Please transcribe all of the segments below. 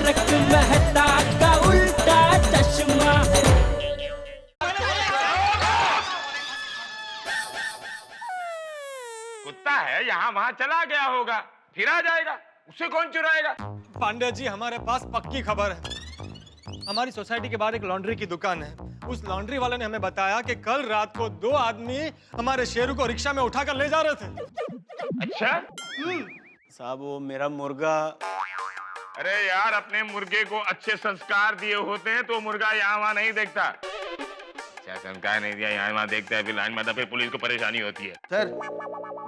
तारक मेहता का उल्टा चश्मा। कुत्ता है, यहाँ वहाँ चला गया होगा, फिर आ जाएगा, उसे कौन चुराएगा? पांडे जी, हमारे पास पक्की खबर है। हमारी सोसाइटी के बाहर एक लॉन्ड्री की दुकान है। उस लॉन्ड्री वाले ने हमें बताया कि कल रात को 2 आदमी हमारे शेरू को रिक्शा में उठाकर ले जा रहे थे। अच्छा? साहब वो मेरा मुर्गा। अरे यार, अपने मुर्गे को अच्छे संस्कार दिए होते हैं तो मुर्गा यहाँ वहाँ नहीं देखता। अच्छा संस्कार नहीं दिया, यहाँ वहाँ देखता है, फिर लाइन में फिर पुलिस को परेशानी होती है। सर,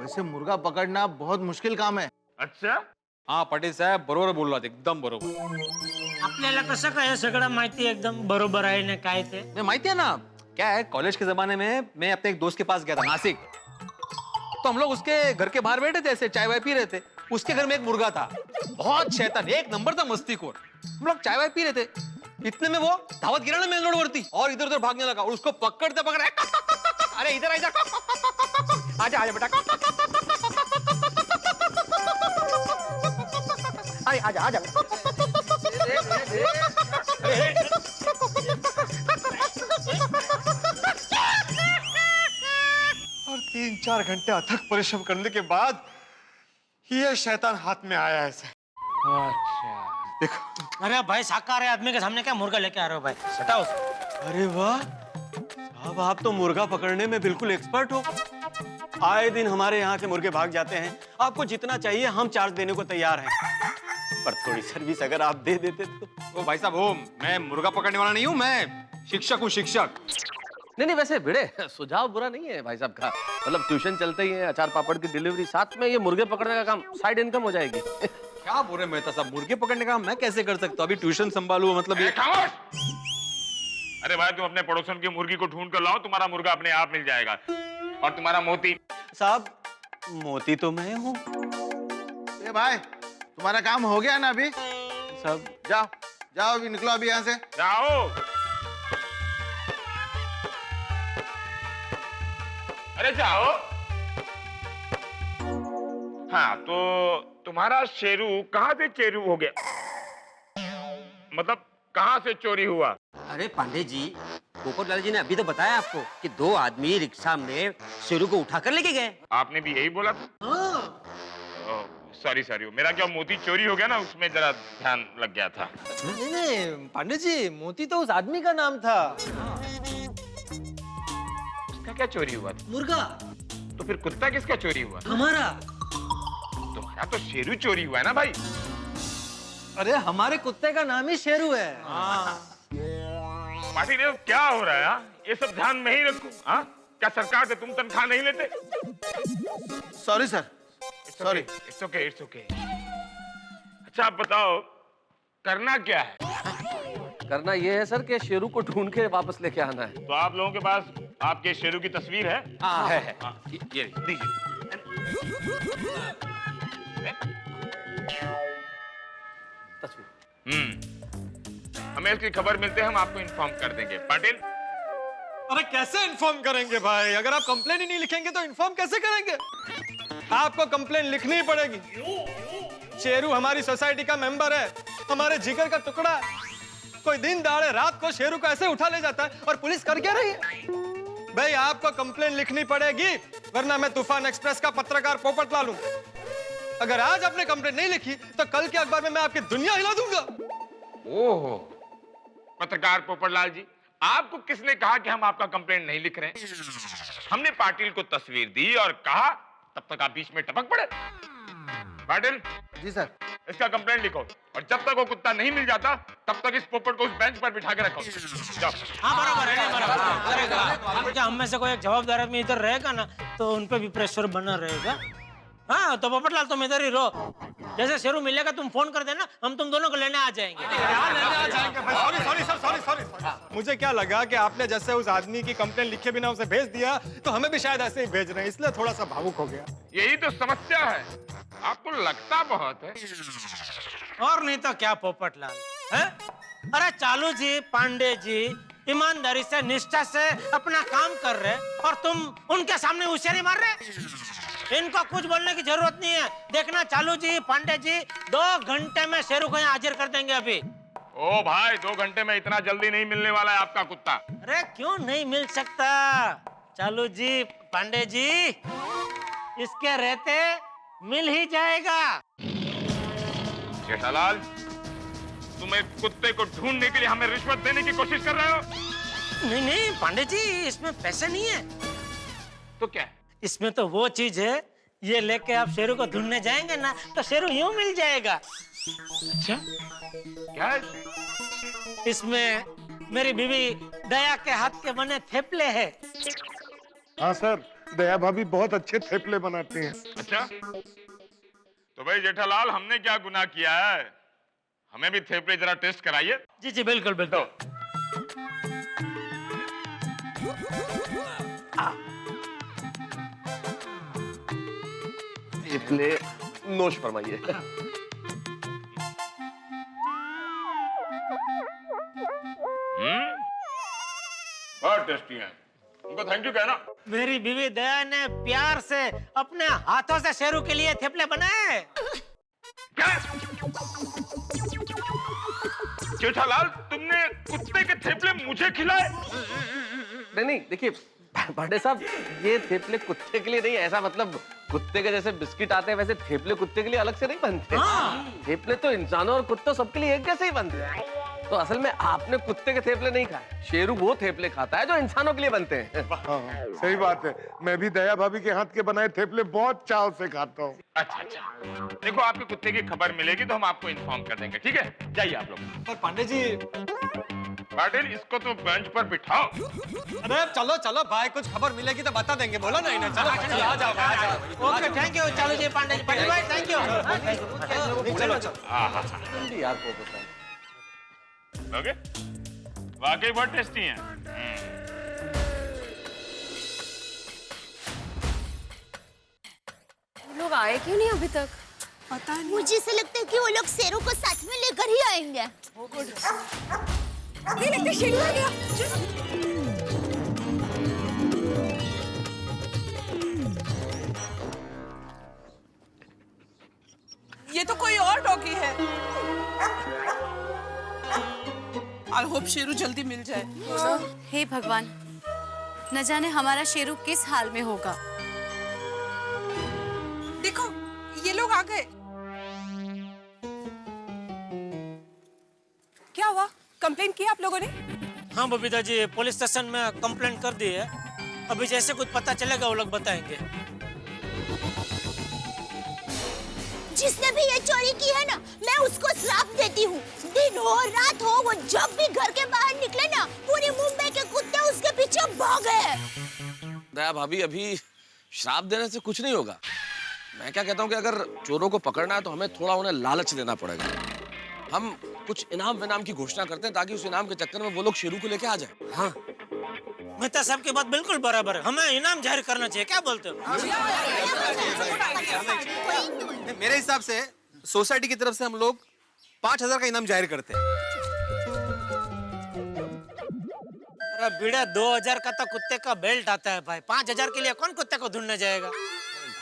वैसे मुर्गा पकड़ना बहुत मुश्किल काम है। अच्छा? हाँ पाटील साहेब बरोबर बोललात, एकदम बरोबर. आपल्याला कसं काय सगळं माहिती एकदम बरोबर आहे ना काय ते? नहीं माहिती है ना क्या है, कॉलेज के जमाने में मैं अपने एक दोस्त के पास गया था नासिक, तो हम लोग उसके घर के बाहर बैठे थे, ऐसे चाय वाय पी रहे थे. उसके घर में एक मुर्गा था, बहुत शैतान, एक नंबर था मस्तीखोर. हम लोग चाय वाय पी रहे थे, इतने में वो धावत गिरा ना मेन रोड वरती और इधर उधर भागने लगा और उसको पकड़ते पकड़े अरे इधर आजा आजा आजा बेटा अरे आजा आजा और 3-4 घंटे अथक परिश्रम करने के बाद ये शैतान हाथ में आया ऐसे. अच्छा देखो. अरे भाई शाकाहारी आदमी के सामने क्या मुर्गा लेके आ रहे हो भाई? हटाओ उसको. अरे वाह साहब, आप तो मुर्गा पकड़ने में बिल्कुल एक्सपर्ट हो. आए दिन हमारे यहाँ से मुर्गे भाग जाते हैं. आपको जितना चाहिए हम चार्ज देने को तैयार हैं, पर थोड़ी सर्विस अगर आप दे देते तो. ओ भाई साहब, ओ मैं मुर्गा पकड़ने वाला नहीं हूँ, मैं शिक्षक हूँ, शिक्षक. नहीं नहीं, वैसे भिड़े सुझाव बुरा नहीं है भाई साहब का. मतलब ट्यूशन चलते ही है, अचार पापड़ की डिलीवरी, साथ में ये मुर्गे पकड़ने का काम, साइड इनकम हो जाएगी. क्या बोल रहे मेहता साहब, मुर्गे पकड़ने का मैं कैसे कर सकता हूँ? अभी ट्यूशन संभालू, मतलब ये. खामोश! अरे भाई, तुम अपने पड़ोसन की मुर्गी को ढूंढ कर लाओ, तुम्हारा मुर्गा अपने आप मिल जाएगा. और तुम्हारा मोती. साहब मोती तो मैं हूँ. ए भाई, तुम्हारा काम हो गया ना अभी? साहब जाओ जाओ, अभी निकलो अभी यहाँ से. जाओ. अरे जाओ. हाँ, तो तुम्हारा शेरू कहाँ से चेरू हो गया? मतलब कहाँ से चोरी हुआ? अरे पांडे जी, पोपटलाल जी ने अभी तो बताया आपको कि 2 आदमी रिक्शा में शेरू को उठाकर लेके गए. आपने भी यही बोला था? सॉरी सॉरी, मेरा क्या मोती चोरी हो गया ना, उसमें जरा ध्यान लग गया था. नहीं नहीं पांडे जी, मोती तो उस आदमी का नाम था. उसका क्या चोरी हुआ था? मुर्गा तो फिर कुत्ता किसका चोरी हुआ? हमारा. तुम्हारा तो शेरू चोरी हुआ है ना भाई. अरे हमारे कुत्ते का नाम ही शेरू है. पाटिल, ये क्या हो रहा है? हाँ? ये सब ध्यान में ही रखो. हाँ? क्या सरकार से तुम तनख्वाह नहीं लेते? Sorry sir, sorry. It's okay, it's okay. अच्छा आप बताओ, करना क्या है? करना ये है सर कि शेरू को ढूंढ के वापस लेके आना है. तो आप लोगों के पास आपके शेरू की तस्वीर है? हाँ है. ये दीजिए. हमें इसकी खबर मिलते हैं, हम आपको इन्फॉर्म कर देंगे. पाटिल. अरे कैसे इन्फॉर्म करेंगे भाई? अगर आप कंप्लेन ही नहीं लिखेंगे तो इन्फॉर्म कैसे करेंगे? आपको कंप्लेन लिखनी ही पड़ेगी. शेरू हमारी सोसाइटी का मेंबर है, हमारे जिगर का टुकड़ा है. कोई दिन दहाड़े रात को शेरू को ऐसे उठा ले जाता है और पुलिस कर क्या रही है? भाई आपको कंप्लेन लिखनी पड़ेगी, वरना मैं तूफान एक्सप्रेस का पत्रकार पोपटलाल हूं. अगर आज आपने कंप्लेन नहीं लिखी तो कल के अखबार में मैं आपकी दुनिया हिला दूंगा. ओहो, पत्रकार पोपटलाल जी, आपको किसने कहा कि हम आपका कंप्लेंट नहीं लिख रहे हैं? हमने पाटिल को तस्वीर दी और कहा, तब तक आप बीच में टपक पड़े. पाटिल. जी सर. इसका कंप्लेंट लिखो, और जब तक वो कुत्ता नहीं मिल जाता तब तक इस पोपट को उस बेंच पर बिठा के रखो. जाओ. हाँ बराबर है, बराबर. अब क्या हम में से कोई एक जवाबदार आदमी इधर रहेगा ना, तो उन पे भी प्रेशर बना रहेगा. हाँ तो पोपटलाल तुम इधर ही रहो. जैसे शेरू मिलेगा तुम फोन कर देना, हम तुम दोनों को लेने आ जाएंगे. Sorry sorry sir, sorry sorry. मुझे क्या लगा कि आपने जैसे उस आदमी की कंप्लेन लिखे बिना उसे भेज दिया, तो हमें भी शायद ऐसे ही भेज रहे हैं, इसलिए थोड़ा सा भावुक हो गया. यही तो समस्या है, आपको लगता बहुत है. और नहीं तो क्या पोपटलाल है? अरे चालू जी, पांडे जी ईमानदारी से, निष्ठा से अपना काम कर रहे और तुम उनके सामने होशियारी मार रहे. इनको कुछ बोलने की जरूरत नहीं है। देखना चालू जी, पांडे जी 2 घंटे में शेरू को यहाँ हाजिर कर देंगे अभी। ओ भाई 2 घंटे में इतना जल्दी नहीं मिलने वाला है आपका कुत्ता। अरे क्यों नहीं मिल सकता चालू जी, पांडे जी, इसके रहते मिल ही जाएगा। जेठालाल, तुम एक कुत्ते को ढूंढने के लिए हमें रिश्वत देने की कोशिश कर रहे हो? नहीं नहीं पांडे जी, इसमें पैसे नहीं है। तो क्या है? इसमें तो वो चीज है, ये लेके आप शेरू को ढूंढने जाएंगे ना तो शेरू यूं मिल जाएगा। अच्छा, क्या है? इसमें मेरी बीवी दया के हाथ के बने थेपले हैं। हाँ सर, दया भाभी बहुत अच्छे थेपले बनाते हैं। अच्छा, तो भाई जेठालाल, हमने क्या गुनाह किया है? हमें भी थेपले जरा टेस्ट कराइए। जी जी बिल्कुल बिल्कुल। थेपले नोश फरमाइए। बहुत टेस्टी है, उनको थैंक यू कहना। मेरी बीवी दया ने प्यार से अपने हाथों से शेरू के लिए थेपले बनाए। क्या? जेठालाल, तुमने कुत्ते के थेपले मुझे खिलाए? नहीं, देखिए पांडे साहब, ये थेपले कुत्ते के लिए नहीं, ऐसा मतलब कुत्ते के जैसे बिस्किट आते हैं वैसे थेपले कुत्ते के लिए अलग से नहीं बनते। थेपले तो इंसानों और कुत्तों सबके लिए एक जैसे ही बनते हैं। तो असल में आपने कुत्ते के थेपले नहीं खाए, शेरू वो थेपले खाता है जो इंसानों के लिए बनते हैं। हाँ, सही बात है। मैं भी दया भाभी के हाथ के बनाए थेपले बहुत चाव से खाता हूँ। अच्छा अच्छा, देखो आपके कुत्ते की खबर मिलेगी तो हम आपको इन्फॉर्म कर देंगे, ठीक है? जाइए आप लोग। पर पांडे जी, पाटिल, इसको तो बेंच पर बिठाओ। अरे चलो चलो भाई, कुछ खबर मिलेगी तो बता देंगे। बोलो ना इन्हें। चलो चलो, आ जाओ आ जाओ। ओके थैंक यू चालू जी, पांडे जी, पांडे भाई थैंक यू। चलो चलो। यार को पता है। लोगे? वाकई बहुत टेस्टी हैं। लोग आए क्यों नहीं अभी तक? पता नहीं। मुझे से लगता है कि वो लोग शेरू को साथ में लेकर ही आएंगे। नहीं लगता शेरू आ गया। ये तो कोई और डॉगी है। आई होप शेरू जल्दी मिल जाए। हे भगवान, न जाने हमारा शेरू किस हाल में होगा। देखो ये लोग आ गए। क्या हुआ? कंप्लेंट किया आप लोगों ने? हाँ बबीता जी, पुलिस स्टेशन में कंप्लेंट कर दी है। अभी जैसे कुछ पता चलेगा वो लोग बताएंगे। जिसने भी ये चोरी की है ना, मैं उसको श्राप देती हूँ। दिन हो रात हो, वो जब भी घर के बाहर निकले ना, पूरी मुंबई के कुत्ते उसके पीछे भागे। दया भाभी, अभी श्राप देने से कुछ नहीं होगा। मैं क्या कहता हूँ कि अगर चोरों को पकड़ना है तो हमें थोड़ा उन्हें लालच देना पड़ेगा। हम कुछ इनाम विनाम की घोषणा करते हैं ताकि उस इनाम के चक्कर में वो लोग शेरू को लेके आ जाए। हाँ, मेहता साहब की बात बिल्कुल बराबर है। हमें इनाम जाहिर करना चाहिए, क्या बोलते हो? मेरे हिसाब से सोसाइटी की तरफ से हम लोग 5,000 का इनाम जाहिर करते हैं। अरे बीड़ा, 2,000 का तो कुत्ते का बेल्ट आता है भाई। 5,000 के लिए कौन कुत्ते को ढूंढने जाएगा?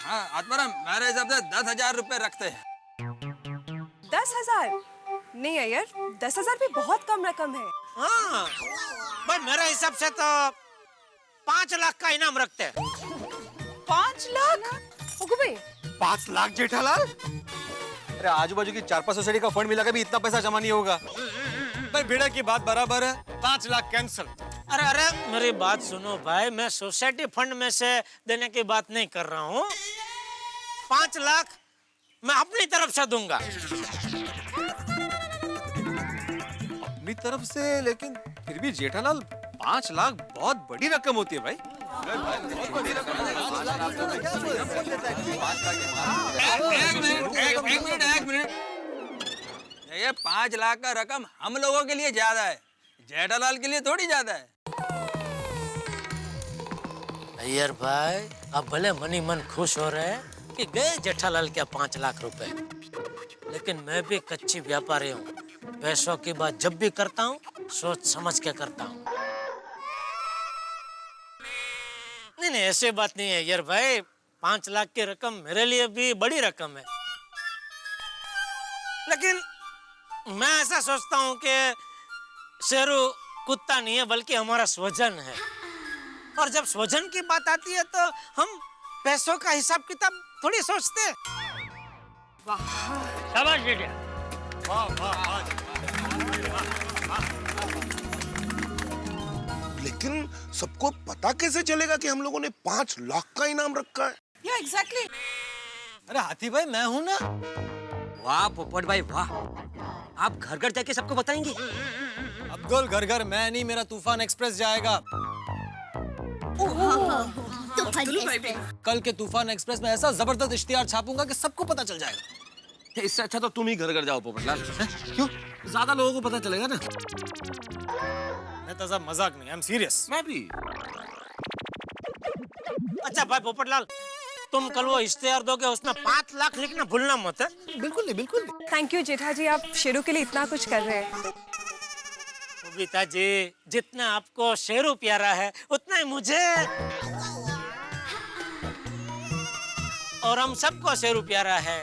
हाँ आत्माराम, मेरे हिसाब से 10,000 रुपए रखते हैं। 10,000? नहीं यार, 10,000 भी बहुत कम रकम है। हाँ भाई, मेरे हिसाब से तो 5 लाख का इनाम रखते हैं। 5 लाख? 5 लाख जेठालाल? अरे आजू बाजू की 4-5 सोसाइटी का फंड मिला के भी इतना पैसा जमा नहीं होगा। भाई भिड़ा की बात बराबर है, 5 लाख कैंसिल। अरे अरे मेरी बात सुनो भाई, मैं सोसाइटी फंड में से देने की बात नहीं कर रहा हूँ। 5 लाख मैं अपनी तरफ से दूंगा। अपनी तरफ से? लेकिन फिर भी जेठालाल, 5 लाख बहुत बड़ी रकम होती है भाई। एक मिनट। ये 5 लाख का रकम हम लोगों के लिए ज्यादा है, जेठालाल के लिए थोड़ी ज्यादा है। अय्यर भाई, आप भले मनी मन खुश हो रहे हैं कि गए जेठालाल क्या 5 लाख रुपए, लेकिन मैं भी कच्ची व्यापारी हूँ। पैसों की बात जब भी करता हूँ सोच समझ के करता हूँ। नहीं ऐसी बात नहीं है यार भाई। 5 लाख की रकम मेरे लिए भी बड़ी रकम है, लेकिन मैं ऐसा सोचता हूँ कि शेरू कुत्ता नहीं है बल्कि हमारा स्वजन है, और जब स्वजन की बात आती है तो हम पैसों का हिसाब किताब थोड़ी सोचते हैं। शाबाश बेटा। लेकिन सबको पता कैसे चलेगा कि हम लोगों ने 5 लाख का इनाम रखा है? या एग्जैक्टली। अरे हाथी भाई मैं हूं ना। वाह पोपट भाई वाह, आप घर घर जाके सबको बताएंगे? अब्दुल घर घर मैं नहीं, मेरा तूफान एक्सप्रेस जाएगा। कल के तूफान एक्सप्रेस में ऐसा जबरदस्त इश्तिहार छापूंगा कि सबको पता चल जाएगा। इससे अच्छा तो तुम ही घर घर जाओ पोपटलाल। क्यों? ज्यादा लोगों को पता चलेगा ना। मैं तो सब मजाक नहीं, आई एम सीरियस। मैं भी। अच्छा भाई पोपटलाल, तुम कल वो इश्तेहार दोगे उसमें 5 लाख लिखना भूलना मत है। बिल्कुल नहीं, बिल्कुल नहीं। थैंक यू जेठा जी, आप शेरू के लिए इतना कुछ कर रहे हैं। बबीता जी, जितना आपको शेरू प्यारा है उतना ही मुझे और हम सबको शेरू प्यारा है।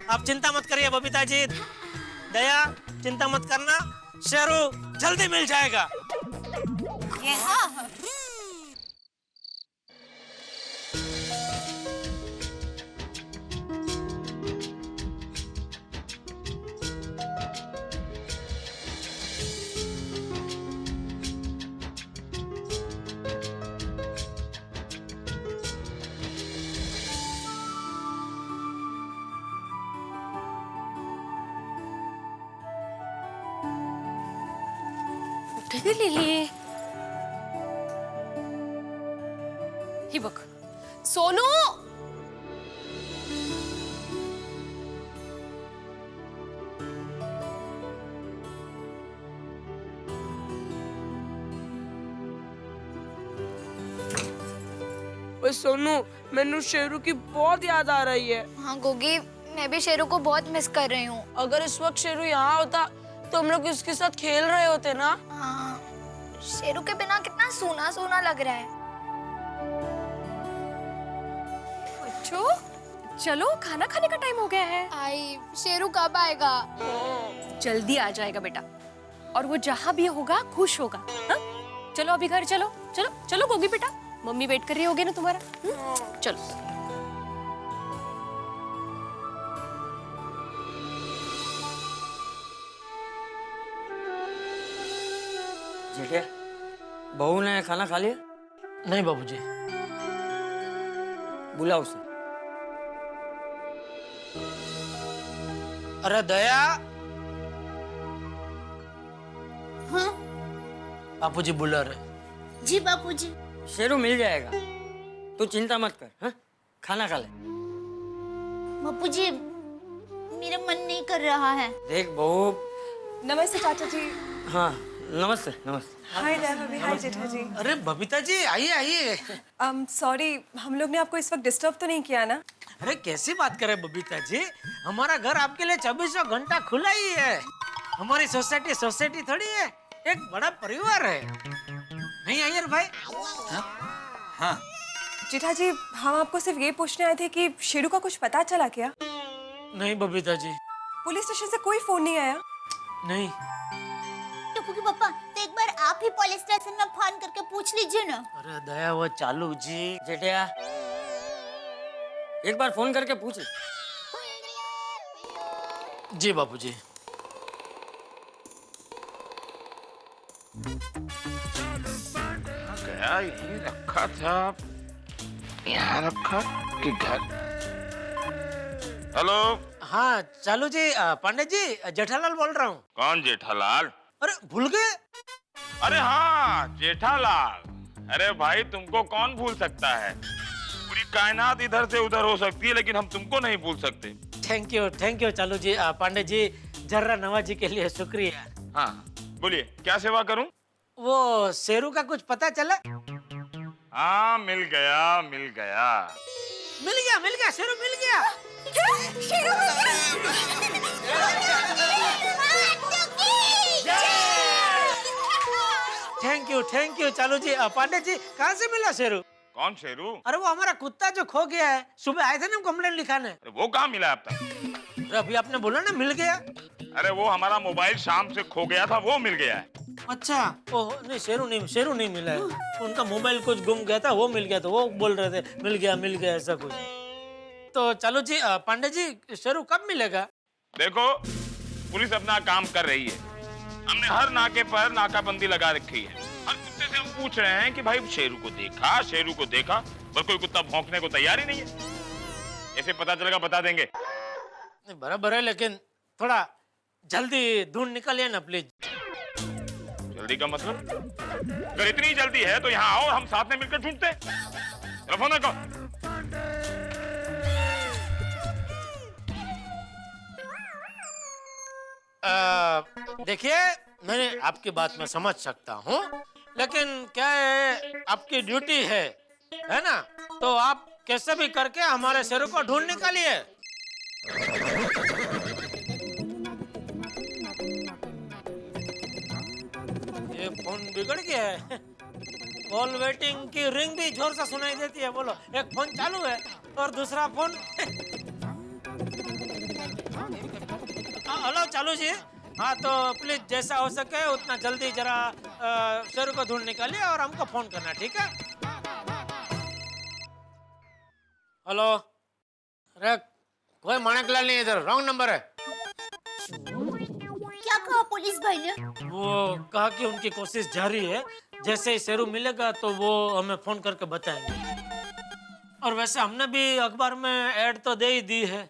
आप चिंता मत करिए बबीता जी, दया चिंता मत करना, शेरू जल्दी मिल जाएगा। लिली, ही बघ सोनू। ओए सोनू, मैनू शेरू की बहुत याद आ रही है। हाँ गोगी, मैं भी शेरू को बहुत मिस कर रही हूँ। अगर इस वक्त शेरू यहाँ होता तो हम लोग उसके साथ खेल रहे होते ना। हाँ, शेरू के बिना कितना सूना सूना लग रहा है। बच्चों चलो, खाना खाने का टाइम हो गया है। आई, शेरू कब आएगा? जल्दी आ जाएगा बेटा, और वो जहाँ भी होगा खुश होगा। हाँ? चलो अभी घर चलो, चलो चलो गोगी बेटा, मम्मी वेट कर रही होगी ना तुम्हारा। चलो। जेठिया, बहू ने खाना खा लिया? नहीं बाबूजी। बुला उसे। अरे दया। हाँ? बापूजी बुला रहे। जी बापूजी। शेरू मिल जाएगा, तू चिंता मत कर। हाँ? खाना खा ले। बापूजी, मेरा मन नहीं कर रहा है। देख बहू। नमस्ते चाचा जी। हाँ नमस्ते नमस्ते। हाय भाभी, हाय जेठा जी। अरे बबीता जी आइए आइए। सॉरी, हम लोग ने आपको इस वक्त डिस्टर्ब तो नहीं किया ना? अरे कैसी बात करे बबीता जी, हमारा घर आपके लिए 24 घंटा खुला ही है। हमारी सोसाइटी थोड़ी है, एक बड़ा परिवार है। नहीं आइए भाई। हाँ। जेठा जी, हम आपको सिर्फ ये पूछने आए थे कि शेरू का कुछ पता चला क्या? नहीं बबीता जी। पुलिस स्टेशन से कोई फोन नहीं आया? नहीं। टुकू पापा, तो एक बार आप ही पुलिस स्टेशन में फोन करके पूछ लीजिए ना। अरे दया वो चालू जी। जेठिया, एक बार फोन करके पूछ ले। जी बापूजी। गया यही रखा था, यहाँ रखा कि घर? हेलो। हाँ चालू जी, पांडे जी, जेठालाल बोल रहा हूँ। कौन जेठालाल? अरे भूल गए? अरे हाँ जेठालाल। अरे भाई तुमको कौन भूल सकता है? पूरी कायनात इधर से उधर हो सकती है लेकिन हम तुमको नहीं भूल सकते। थैंक यू चालू जी। पांडे जी, जर्रा नवाजी के लिए शुक्रिया। हाँ बोलिए, क्या सेवा करूं? वो शेरू का कुछ पता चला? हाँ मिल गया। मिल गया, शेरू मिल गया। शेरू थैंक यू चालू जी। पांडे जी, कहाँ से मिला शेरू? कौन शेरू? अरे वो हमारा कुत्ता जो खो गया है, सुबह आए थे ना कंप्लेंट लिखाने। अरे वो कहाँ मिला अब तक? अरे अभी आपने बोला ना मिल गया। अरे वो हमारा मोबाइल शाम से खो गया था, वो मिल गया है। अच्छा, ओह नहीं, शेरू नहीं मिला है। उनका मोबाइल कुछ गुम गया था, वो मिल गया था। वो बोल रहे थे मिल गया ऐसा कुछ। तो चलो जी, पांडे जी शेरू कब मिलेगा? देखो, पुलिस अपना काम कर रही है। हमने हर नाके पर नाकाबंदी लगा रखी है। हर कुत्ते से हम पूछ रहे हैं कि भाई शेरू को देखा, पर कोई कुत्ता भौंकने को तैयार ही नहीं है। ऐसे पता चलेगा, बता देंगे। बराबर है, लेकिन थोड़ा जल्दी ढूंढ निकालिए ना प्लीज। जल्दी का मतलब? अगर इतनी जल्दी है तो यहाँ आओ, हम साथ में मिलकर ढूंढते हैं। फोन रखो। देखिए, मैंने आपकी बात में समझ सकता हूँ, लेकिन क्या है, आपकी ड्यूटी है ना? तो आप कैसे भी करके हमारे शेरू को ढूंढ निकालिए। ये फोन बिगड़ गया है। कॉल वेटिंग की रिंग भी जोर से सुनाई देती है। बोलो, एक फोन चालू है और दूसरा फोन हेलो चालू जी। हाँ, तो प्लीज जैसा हो सके उतना जल्दी जरा शेरू को ढूंढ निकालिए और हमको फोन करना, ठीक है? हेलो, अरे कोई माणकलाल नहीं इधर, रॉन्ग नंबर है। क्या कहा पुलिस भाई ने? वो कहा कि उनकी कोशिश जारी है, जैसे ही शेरू मिलेगा तो वो हमें फोन करके बताएंगे। और वैसे हमने भी अखबार में ऐड तो दे ही दी है।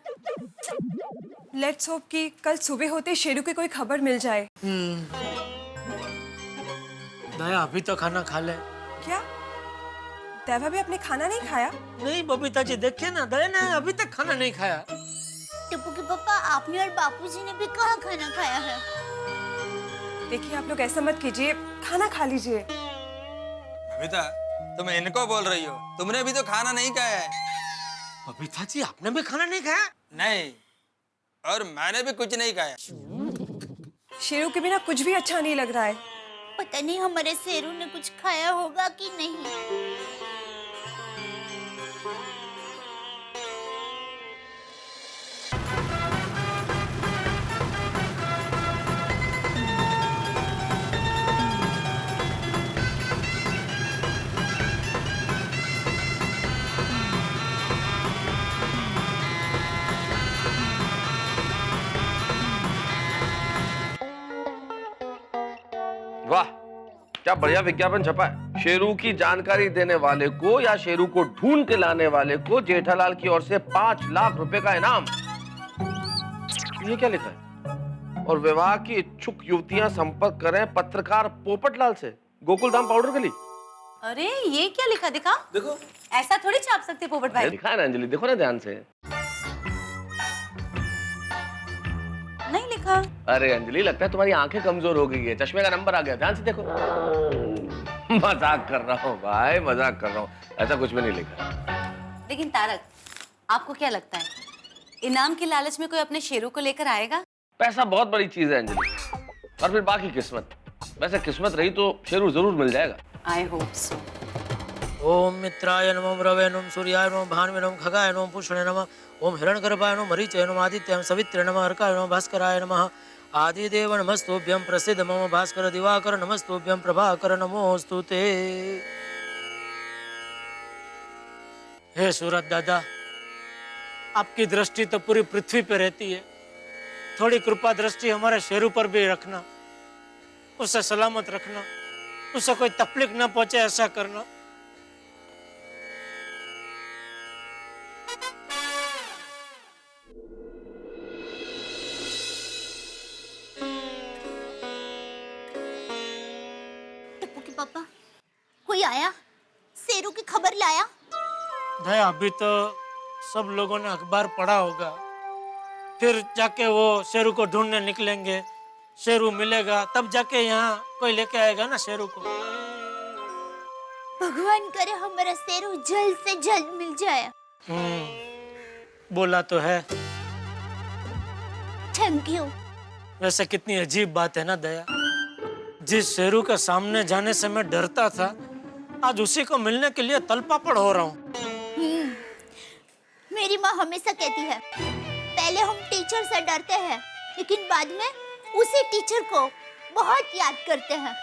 लेट्स होप कि कल सुबह होते शेरू की कोई खबर मिल जाए। दया अभी तो खाना खा ले। क्या देवा भी आपने खाना नहीं खाया? नहीं बबीता जी, देखिए ना, दया ने अभी तक खाना नहीं खाया। टप्पू के पापा, आपने और बापूजी ने भी कहाँ खाना खाया है? देखिए, आप लोग ऐसा मत कीजिए, खाना खा लीजिए। बबीता, तुम इनको बोल रही हो? तुमने भी तो खाना नहीं खाया है। बबीता जी, आपने भी खाना नहीं खाया? नहीं, और मैंने भी कुछ नहीं खाया। शेरू के बिना कुछ भी अच्छा नहीं लग रहा है। पता नहीं हमारे शेरू ने कुछ खाया होगा कि नहीं। वाह, क्या बढ़िया विज्ञापन छपा है। शेरू की जानकारी देने वाले को या शेरू को ढूंढ के लाने वाले को जेठालाल की ओर से 5 लाख रुपए का इनाम। ये क्या लिखा है? और विवाह की इच्छुक युवतियां संपर्क करें पत्रकार पोपटलाल से, गोकुलधाम पाउडर के लिए। अरे ये क्या लिखा, दिखा। देखो, ऐसा थोड़ी छाप सकते पोपट भाई। लिखा है ना अंजलि, देखो ना ध्यान से। नहीं लिखा। अरे अंजलि, लगता है तुम्हारी आंखें कमजोर हो गई है, चश्मे का नंबर आ गया, ध्यान से देखो। मजाक कर रहा हूँ भाई, मजाक कर रहा हूँ, ऐसा कुछ भी नहीं लिखा। लेकिन तारक, आपको क्या लगता है, इनाम के लालच में कोई अपने शेरू को लेकर आएगा? पैसा बहुत बड़ी चीज है अंजलि, और फिर बाकी किस्मत। वैसे किस्मत रही तो शेरू जरूर मिल जाएगा। I hope so. ओम मित्राय नमः रवे नमः सूर्याय नमः भानुवे नमः खगाय नमः पुष्णे नमः ओम हिरण्यगर्भाय नमः मरीचाय नमः आदित्याय सवित्रे नमः अर्काय नमः भास्कराय नमः आदिदेव नमस्तुभ्यं प्रसिद्ध मम भास्कर दिवाकर नमस्तुभ्यं प्रभाकर नमोस्तुते। हे सूरज दादा, आपकी दृष्टि तो पूरी पृथ्वी पे रहती है, थोड़ी कृपा दृष्टि हमारे शेरू पर भी रखना, उसे सलामत रखना, उसे कोई तकलीफ न पहुंचे ऐसा करना। पापा, कोई आया? शेरू की खबर लाया? दया, अभी तो सब लोगों ने अखबार पढ़ा होगा, फिर जाके वो शेरू को ढूंढने निकलेंगे, शेरू मिलेगा तब जाके यहाँ कोई लेके आएगा ना शेरू को। भगवान करे हमारा शेरू जल्द से जल्द मिल जाए। बोला तो है। Thank you. वैसे कितनी अजीब बात है ना दया, जिस शेरू के सामने जाने से मैं डरता था, आज उसी को मिलने के लिए तलपापड़ हो रहा हूँ। मेरी माँ हमेशा कहती है पहले हम टीचर से डरते हैं लेकिन बाद में उसी टीचर को बहुत याद करते हैं।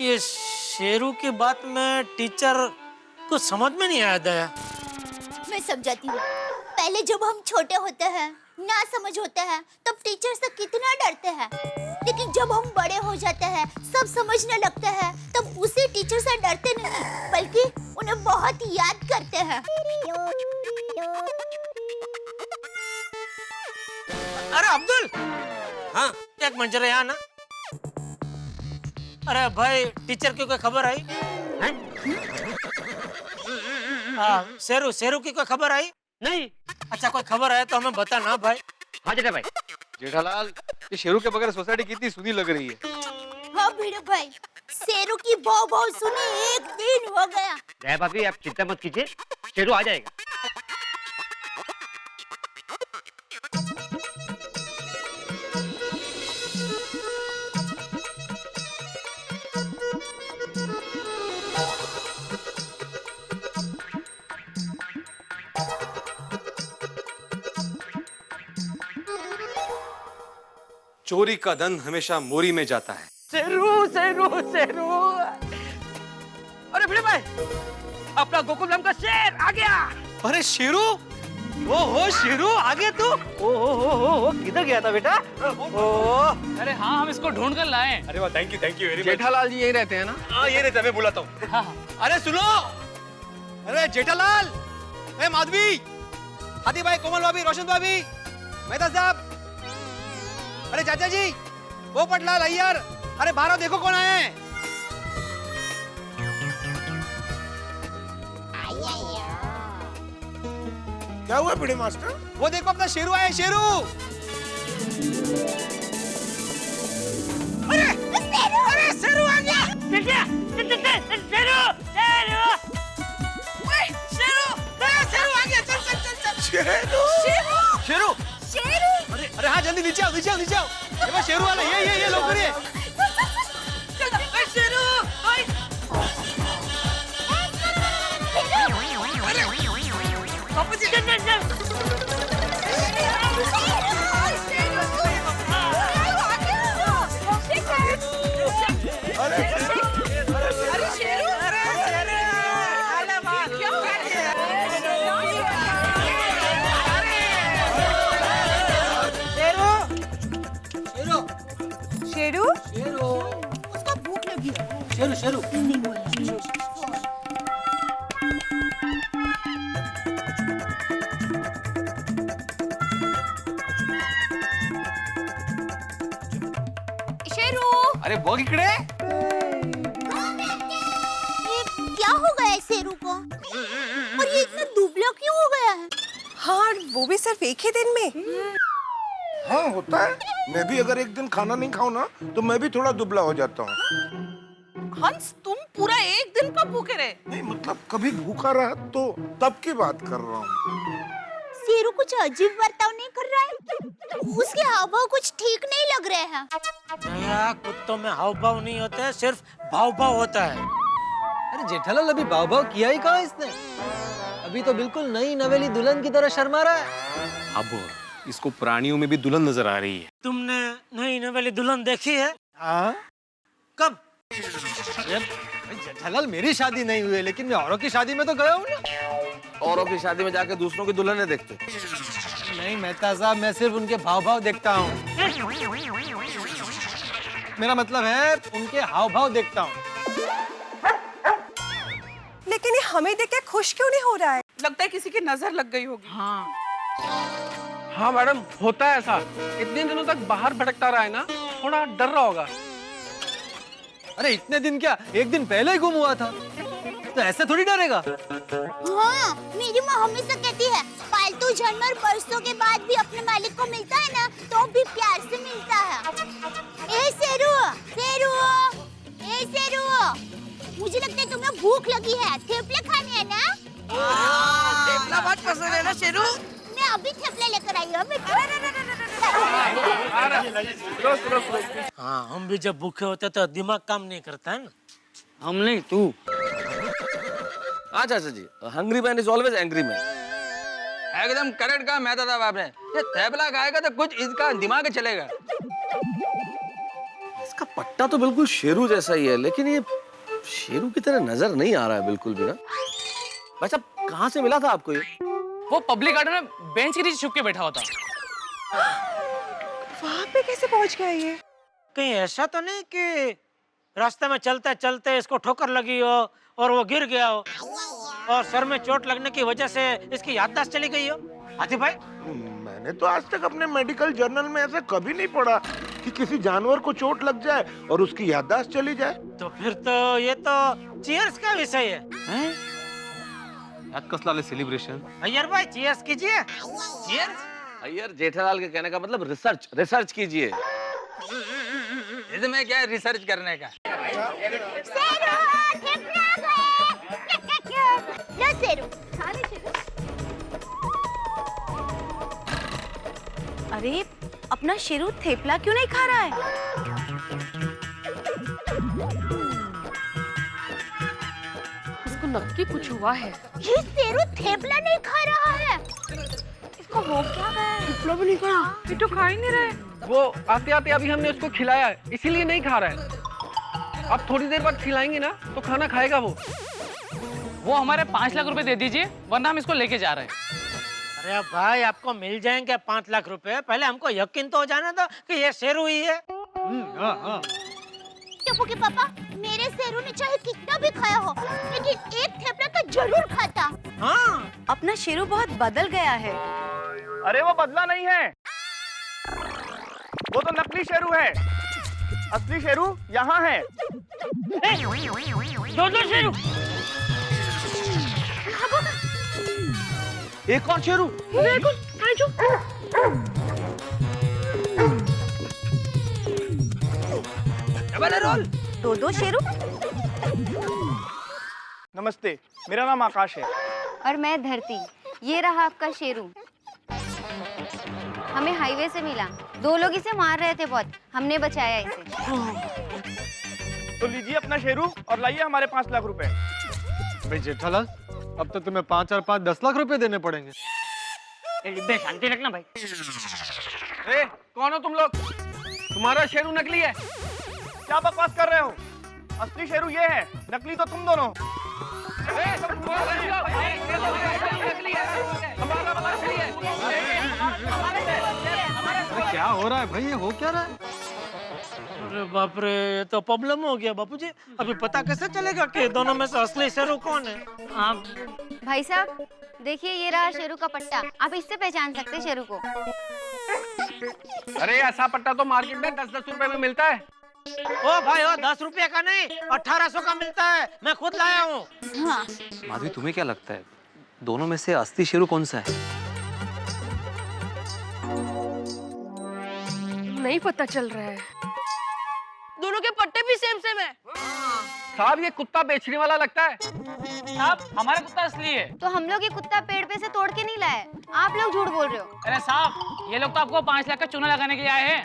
ये शेरू की बात में टीचर को समझ में नहीं आया दया। मैं समझाती हूँ। पहले जब हम छोटे होते हैं ना समझ होते हैं तब टीचर से कितना डरते हैं, लेकिन जब हम बड़े हो जाते हैं सब समझने लगते हैं तब उसी टीचर से डरते नहीं बल्कि उन्हें बहुत याद करते हैं। अरे अब्दुल, हाँ एक मिनट जरा यहाँ ना। अरे भाई टीचर की कोई खबर आई? हाँ शेरू की कोई खबर आई? नहीं। अच्छा कोई खबर आया तो हमें बता ना भाई। हाँ जेठा भाई। जेठालाल, ये शेरू के बगैर सोसाइटी कितनी सुनी लग रही है। हाँ भिड़ो भाई, शेरू की भौ भौ सुने 1 दिन हो गया। दया भाभी आप चिंता मत कीजिए, शेरू आ जाएगा। चोरी का धन हमेशा मोरी में जाता है। शेरू शेरू शेरू। अरे भिड़े भाई, अपना गोकुल धाम का शेर आ गया। अरे शेरू, ओहो शेरू आ गया तू। ओ किधर गया था बेटा? अरे हाँ हम इसको ढूंढ कर लाए। अरे वाह, thank you very much. Jethalal ji यही रहते हैं ना? हाँ ये रहता है, मैं बुलाता हूँ। अरे सुनो, अरे जेठालाल, ए माधवी, हाथी भाई, कोमल भाभी, रोशन भाभी, मेहता साहब, अरे चाचा जी, वो पटलाल अय्यर, अरे बाहर देखो कौन आए हैं। क्या हुआ बड़े मास्टर? वो देखो अपना शेरू आया है, शेरू। अरे शेरू आ गया। शेरू आ गया। चल। शेरू। अरे हाँ जल्दी नीचे आओ। ये बस शेरू वाला, ये लोग करिए। शेरू उसको भूख लगी है। शेरू अरे वो इकडे। क्या हो गया है शेरू को? और ये इतना दुबला क्यों हो गया है? हाँ वो भी सिर्फ एक ही दिन में। हाँ होता है, मैं भी अगर एक दिन खाना नहीं खाऊं ना तो मैं भी थोड़ा दुबला हो जाता हूँ। हंस तुम पूरा 1 दिन कब भूखे रहे? नहीं मतलब कभी भूखा रहा तो तब की बात कर रहा हूँ। शेरू कुछ अजीब बर्ताव नहीं कर रहा है? उसके हाव भाव कुछ ठीक नहीं लग रहे हैं। दया, कुत्तों में हाव भाव नहीं होते हैं, सिर्फ भाव भाव होता है। अरे जेठालाल अभी भाव किया ही कहाँ इसने? अभी तो बिल्कुल नई नवेली दुल्हन की तरह शर्मा रहा है। अब इसको प्राणियों में भी दुल्हन नजर आ रही है। तुमने नई नवेली दुल्हन देखी है? हाँ कब? जेठालाल मेरी शादी नहीं हुई है, लेकिन मैं औरों की शादी में तो गया हूँ ना। औरों की शादी में जाके दूसरों की दुल्हनें देखते? नहीं मेहता साहब, मैं सिर्फ उनके भाव देखता हूँ। मेरा मतलब है उनके हाव भाव देखता हूँ। लेकिन ये हमें देख के खुश क्यों नहीं हो रहा है? लगता है किसी की नजर लग गई होगी। हाँ मैडम, होता है ऐसा। इतने दिनों तक बाहर भटकता रहा है ना, थोड़ा डर रहा होगा। अरे इतने दिन क्या, 1 दिन पहले ही गुम हुआ था, तो ऐसे थोड़ी डरेगा। हाँ, मेरी माँ हमेशा कहती है पालतू जानवर बरसों के बाद भी अपने मालिक को मिलता है ना तो भी प्यार से मिलता है। ए शेरू, मुझे लगता है तुम्हें भूख लगी है, थेपले खाने हैं ना? थेपला बहुत पसंद है ना शेरू? मैं अभी थेपले लेकर आई हूँ बेटा। हाँ हम भी जब भूखे होते तो दिमाग काम नहीं करता है ना। हम नहीं, तू। अच्छा जी, hungry man is always angry man. एकदम करेक्ट कहा मैं दादा बाप ने। ये थैपला खाएगा तो कुछ इसका दिमाग चलेगा। इसका पट्टा तो बिल्कुल शेरू जैसा ही है, लेकिन ये शेरू की तरह नजर नहीं आ रहा है बिल्कुल भी ना। भाई साहब, कहाँ से मिला था आपको ये? वो पब्लिक गार्डन में बेंच के नीचे छुप के बैठा होता। वहां पे कैसे पहुंच गया ये? कहीं ऐसा तो नहीं कि रास्ते में चलते चलते इसको ठोकर लगी हो और वो गिर गया हो और सर में चोट लगने की वजह से इसकी याददाश्त चली गई हो? हाथी भाई, मैंने तो आज तक अपने मेडिकल जर्नल में ऐसा कभी नहीं पढ़ा कि किसी जानवर को चोट लग जाए और उसकी याददाश्त चली जाए। तो फिर तो ये तो चीयर्स का विषय है। याद कसलाले सेलिब्रेशन। अय्यर भाई, चीयर्स कीजिए। चीयर्स? अय्यर जेठालाल के कहने का मतलब रिसर्च कीजिए। इसमें क्या है रिसर्च करने का? अरे अपना शेरू थेपला क्यों नहीं खा रहा है? इसको नक्की कुछ हुआ है। ये शेरू थेपला नहीं खा रहा है। इसको हो क्या गया है? थेपला भी नहीं खा रहा। ये तो खा ही नहीं रहे। वो आते आते अभी हमने उसको खिलाया है, इसीलिए नहीं खा रहा है। अब थोड़ी देर बाद खिलाएंगे ना तो खाना खाएगा वो हमारे 5 लाख रुपए दे दीजिए, वरना हम इसको लेके जा रहे हैं। अरे भाई, आपको मिल जाएंगे 5 लाख रुपए। पहले हमको यकीन तो हो जाना दो कि ये शेरू ही है। टप्पू के पापा, मेरे शेरू ने चाहे कितना भी खाया हो, लेकिन एक थेपला तो जरूर खाता। हाँ, अपना शेरू बहुत बदल गया है। अरे वो बदला नहीं है, वो तो नकली शेरू है। असली शेरू यहाँ है। दो शेरू। एक और शेरू। दो शेरू। नमस्ते, मेरा नाम आकाश है। और मैं धरती। ये रहा आपका शेरू। हमें हाईवे से मिला। 2 लोग इसे मार रहे थे बहुत, हमने बचाया इसे। तो लीजिए अपना शेरू और लाइए हमारे 5 लाख रुपए। भाई जेठालाल, अब तो तुम्हें 5 और 5 10 लाख रुपए देने पड़ेंगे। शांति रखना भाई। ए, कौन हो तुम लोग? तुम्हारा शेरू नकली है। क्या बकवास कर रहे हो? असली शेरू ये है, नकली तो तुम दोनों। क्या हो रहा है भाई, ये हो क्या रहा है? अरे बाप रे, ये तो प्रॉब्लम हो गया बापूजी। अभी पता कैसे चलेगा कि दोनों में से असली शेरू कौन है? आप भाई साहब, देखिए ये रहा शेरू का पट्टा। आप इससे पहचान सकते हैं शेरू को। अरे ऐसा पट्टा तो मार्केट में 10-10 रुपए में मिलता है। ओ भाई, ओ 10 रुपए का नहीं, 1800 का मिलता है। मैं खुद लाया हूँ। हाँ। माधवी, तुम्हें क्या लगता है दोनों में से असली शेरू कौन सा है? नहीं पता चल रहा है। दोनों के पट्टे भी सेम है। साहब, ये कुत्ता बेचने वाला लगता है। साहब, हमारा कुत्ता असली है। तो हम लोग ये कुत्ता पेड़ पे से तोड़ के नहीं लाए। आप लोग झूठ बोल रहे हो। अरे साहब, ये लोग तो आपको 5 लाख का चूना लगाने के लिए आए हैं।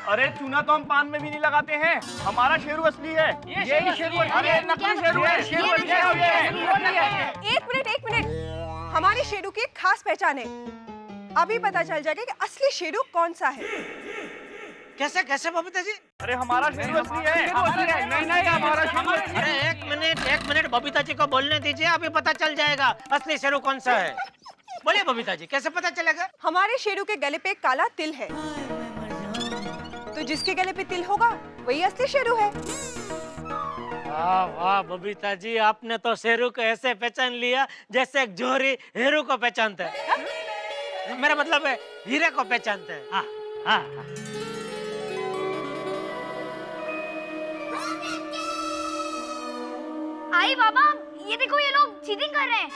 अरे चूना तो हम पान में भी नहीं लगाते हैं। हमारा शेरू असली है। ये शेरू असली है। अरे नकली शेरू है। शेरू असली है। एक मिनट। हमारी शेरू की एक खास पहचान है। अभी पता चल जाएगा कि असली शेरू कौन सा है। कैसे बबीता जी? अरे हमारा शेरू असली है। नहीं, हमारा शेरू असली है। अरे एक मिनट बबीता जी को बोलने दीजिए। अभी पता चल जाएगा असली शेरू कौन सा है। बोलिए बबीता जी, कैसे पता चलेगा? हमारे शेरू के गले पे एक काला तिल है, तो जिसके गले पे तिल होगा वही असली शेरू है। वाह वाह बबीता जी, आपने तो शेरू को ऐसे पहचान लिया जैसे एक जोहरी हीरो को पहचानता है। मेरा मतलब है हीरे को पहचानता है। हाँ, हाँ, हाँ। आई बाबा, ये देखो ये लोग चीटिंग कर रहे हैं।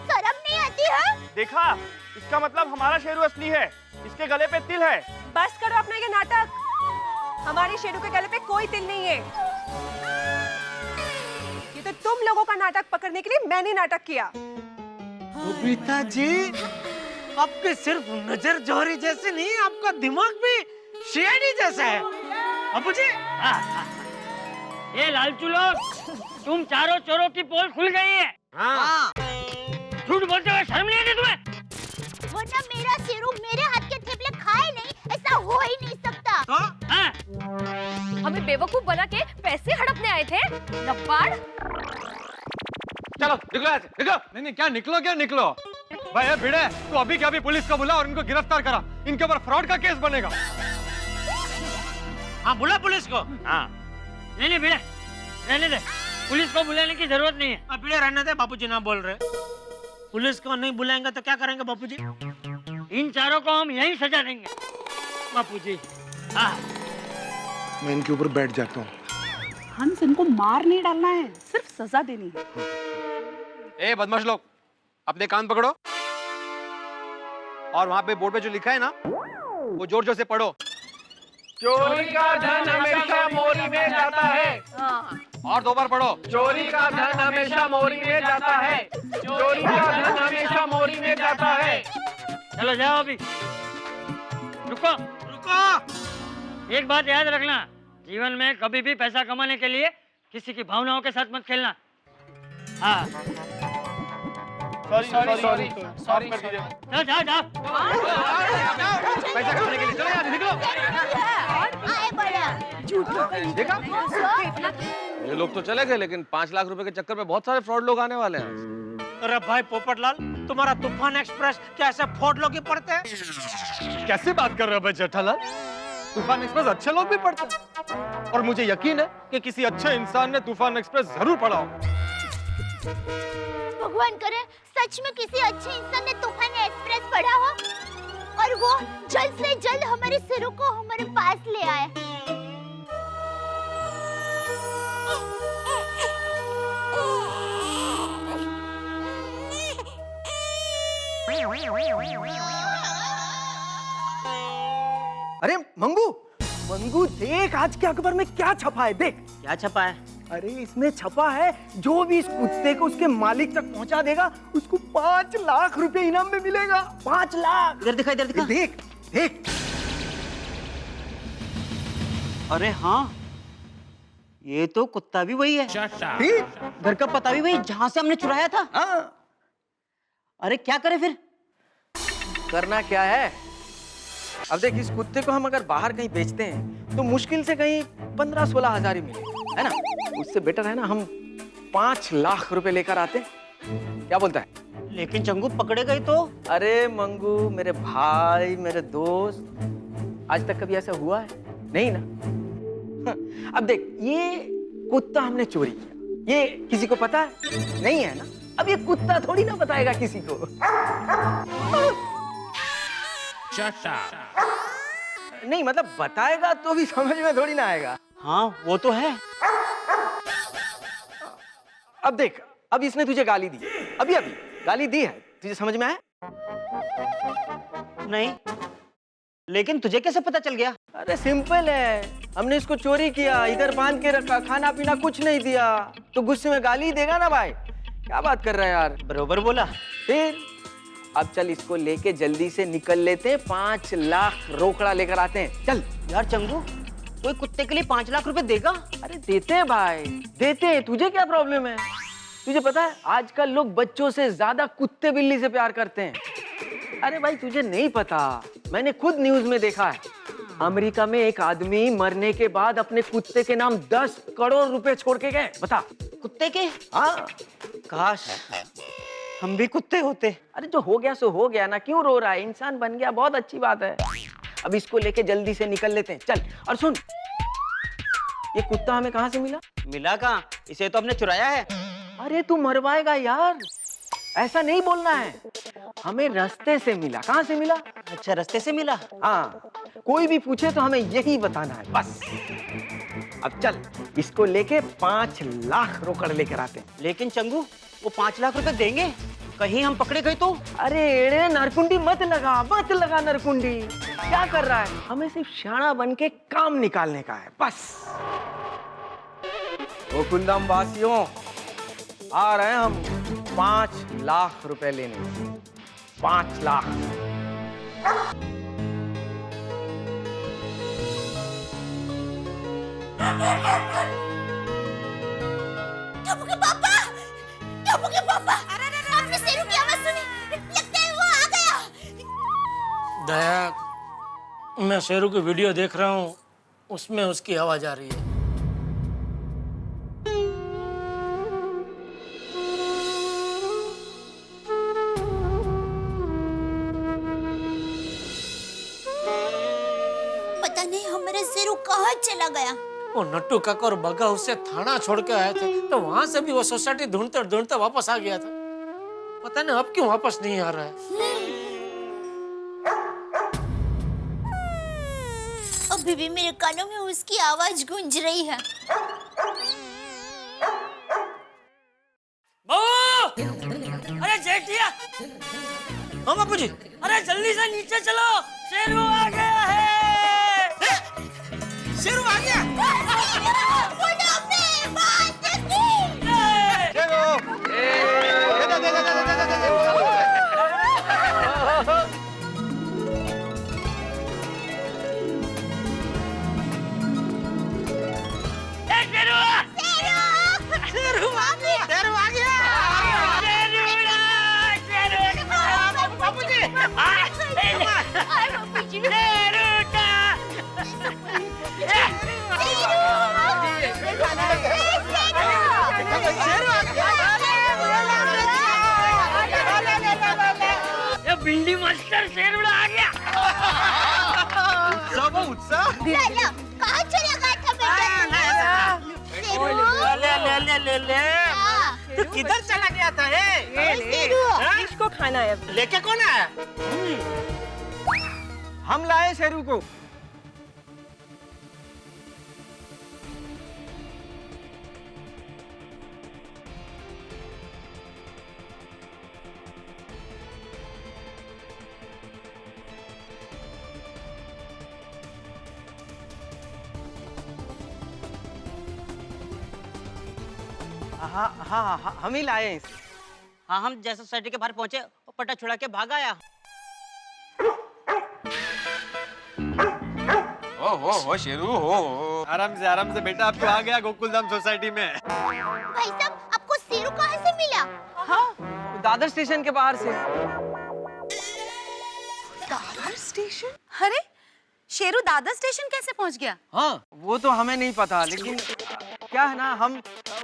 शर्म नहीं आती है? देखा, इसका मतलब हमारा शेरू असली है। इसके गले पे तिल है। बस करो अपना ये नाटक। हमारे शेरू के गले पे कोई तिल नहीं है। ये तो तुम लोगों का नाटक पकड़ने के लिए मैंने नाटक किया। बबीता जी, आपके सिर्फ नजर जौहरी जैसे नहीं, आपका दिमाग भी सीआईडी जैसा है। बापूजी। ये लालचू लोग, तुम चारों चोरों की पोल खुल गई है। हाँ। झूठ बोलते हुए शर्म नहीं आती तुम्हें? वरना मेरा शेरू मेरे हाथ के थेपले खाए नहीं, ऐसा हो ही नहीं सकता। तो? हाँ। हमें बेवकूफ बना के पैसे हड़पने आए थे, लबाड़। चलो निकलो ऐसे, निकलो। नहीं क्या निकलो, क्या निकलो? भाई भिड़े, तू अभी क्या अभी पुलिस को बुला और इनको गिरफ्तार करा। इनके ऊपर फ्रॉड का केस बनेगा। हाँ बुला पुलिस को। हाँ। नहीं भिड़े, रहने दे, पुलिस को बुलाने की जरूरत नहीं है। अब भिड़े रहने दे, बापूजी ना बोल रहे। पुलिस को नहीं बुलाएंगे तो क्या करेंगे बापूजी? इन चारों को हम यहीं सजा देंगे बापूजी। हाँ। मैं इनके ऊपर बैठ जाता हूँ। हंस, इनको मार नहीं डालना है, सिर्फ सजा देनी है। ए बदमाश लोग, अपने कान पकड़ो और वहां पे बोर्ड पे जो लिखा है ना, वो जोर जोर से पढ़ो। चोरी का धन हमेशा मोरी में जाता है। और 2 बार पढ़ो। चोरी का धन हमेशा मोरी में जाता है। चोरी का धन हमेशा मोरी में जाता है। चलो जाओ अभी। रुको रुको, एक बात याद रखना, जीवन में कभी भी पैसा कमाने के लिए किसी की भावनाओं के साथ मत खेलना। हाँ। सॉरी सॉरी सॉरी सॉरी कर दीजिए। जाओ जाओ जाओ। पैसा कमाने के लिए चलो यार, निकलो। आए बड़ा। देखा? ये लोग तो चले गए, लेकिन 5 लाख रुपए के चक्कर में बहुत सारे फ्रॉड लोग आने वाले हैं। अरे भाई पोपटलाल, तुम्हारा तूफान एक्सप्रेस क्या ऐसे फ्रॉड लोग ही पढ़ते हैं? कैसे बात कर रहे हो भाई जेठालाल? तूफान एक्सप्रेस अच्छे लोग भी पढ़ते हैं और मुझे यकीन है कि किसी अच्छे इंसान ने तूफान एक्सप्रेस जरूर पढ़ा हो। भगवान करे सच में किसी अच्छे इंसान ने तूफान एक्सप्रेस पढ़ा हो और वो जल्द से जल्द हमारे शेरू को हमारे पास ले आए। अरे मंगू, मंगू देख आज के अखबार में क्या छपा है, देख। क्या छपा है? अरे इसमें छपा है, जो भी इस कुत्ते को उसके मालिक तक पहुंचा देगा उसको 5 लाख रुपए इनाम में मिलेगा। 5 लाख। इधर दिखा, इधर दिखा। देख देख। अरे हाँ, ये तो कुत्ता भी वही है। घर का पता भी वही जहाँ से हमने चुराया था। हाँ। अरे क्या करे फिर? करना क्या है? अब देख, इस कुत्ते को हम अगर बाहर कहीं बेचते हैं तो मुश्किल से कहीं 15-16 हजार ही मिले, है ना? उससे बेटर है ना हम 5 लाख रुपए लेकर आते। क्या बोलता है? लेकिन चंगू पकड़े गए तो? अरे मंगू मेरे भाई, मेरे दोस्त, आज तक कभी ऐसा हुआ है? नहीं ना। अब देख, ये कुत्ता हमने चोरी किया, ये किसी को पता है? नहीं है ना। अब ये कुत्ता थोड़ी ना बताएगा किसी को। नहीं मतलब बताएगा तो भी समझ में थोड़ी ना आएगा। हाँ वो तो है। अब देख, अब इसने तुझे गाली दी, अभी अभी गाली दी है, तुझे समझ में आया? नहीं, लेकिन तुझे कैसे पता चल गया? अरे सिंपल है, हमने इसको चोरी किया, इधर बांध के रखा, खाना पीना कुछ नहीं दिया, तो गुस्से में गाली देगा ना भाई। क्या बात कर रहा है यार? बरोबर बोला। फिर अब चल इसको लेके जल्दी से निकल लेते हैं, 5 लाख रोकड़ा लेकर आते हैं। चल यार चंगू, कोई कुत्ते के लिए 5 लाख रुपए देगा? अरे देते हैं भाई, देते हैं। तुझे क्या प्रॉब्लम है? तुझे पता है आजकल लोग बच्चों से ज्यादा कुत्ते बिल्ली से प्यार करते हैं। अरे भाई तुझे नहीं पता, मैंने खुद न्यूज में देखा है, अमेरिका में एक आदमी मरने के बाद अपने कुत्ते के नाम 10 करोड़ रुपए छोड़ के गए। बता। कुत्ते के? हाँ। काश हम भी कुत्ते होते। अरे जो हो गया सो हो गया ना, क्यों रो रहा है? इंसान बन गया, बहुत अच्छी बात है। अब इसको लेके जल्दी से निकल लेते हैं, चल। और सुन, ये कुत्ता हमें कहाँ से मिला? मिला कहाँ? इसे तो हमने चुराया है। अरे तू मरवाएगा यार, ऐसा नहीं बोलना है। हमें रास्ते से मिला। कहाँ से मिला? अच्छा, रास्ते से मिला। हाँ, कोई भी पूछे तो हमें यही बताना है बस। अब चल, इसको लेके 5 लाख रोकड़ लेकर आते हैं। लेकिन चंगू, वो 5 लाख रुपए देंगे? कहीं हम पकड़े गए तो? अरे एड़े नरकुंडी मत लगा नरकुंडी। क्या कर रहा है? हमें सिर्फ शाना बन के काम निकालने का है बस। गोकुलधाम वासियों, आ रहे हैं हम 5 लाख रुपए लेने। 5 लाख। टप्पू के पापा! टप्पू के पापा! आपने शेरू की आवाज सुनी? लगता है वो आ गया। दया, मैं शेरू की वीडियो देख रहा हूँ, उसमें उसकी आवाज आ रही है। पता नहीं हमारा शेरू कहाँ चला गया। वो नट्टू काका और बग्गा उससे थाना छोड़ के आए थे, तो वहां से भी वो सोसाइटी ढूंढते ढूंढते वापस आ गया था। पता नहीं अब क्यों वापस नहीं आ रहा है। अभी भी मेरे कानों में उसकी आवाज गूंज रही है। अरे जेठिया, हाँ बापू जी, अरे जल्दी से नीचे चलो, शेरू आ गया है। शेरू आ गया। भिंडी मास्टर शेरूड़ा आ गया। उत्साह कहाँ चला गया था बेटा? ले तो किधर चला गया था? इसको खाना है। लेके कौन आया? हम लाए शेरू को। हाँ हाँ हाँ, हम ही लाए हैं इसे। हाँ, हम जैसे सोसाइटी के बाहर पहुंचे वो पट्टा छुड़ा के भाग आया। हो शेरू हो। आराम से बेटा, आपको आ गया गोकुलधाम सोसाइटी में। भाई साहब, आपको शेरू कहाँ से मिला? हाँ, दादर स्टेशन के बाहर से। दादर स्टेशन? अरे शेरू दादर स्टेशन कैसे पहुंच गया? हाँ, वो तो हमें नहीं पता, लेकिन क्या है ना, हम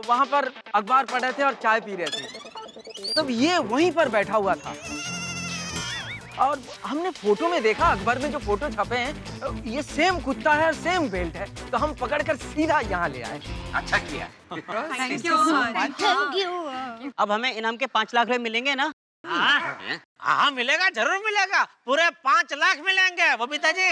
वहाँ पर अखबार पढ़ रहे थे और चाय पी रहे थे, तब ये वहीं पर बैठा हुआ था और हमने फोटो में देखा, अखबार में जो फोटो छपे हैं, ये सेम कुत्ता है और सेम बेल्ट है, तो हम पकड़कर सीधा यहाँ ले आए। अच्छा किया। Thank you. अब हमें इनाम के 5 लाख रुपए मिलेंगे ना? हाँ मिलेगा, जरूर मिलेगा, पूरे 5 लाख मिलेंगे बबीता जी।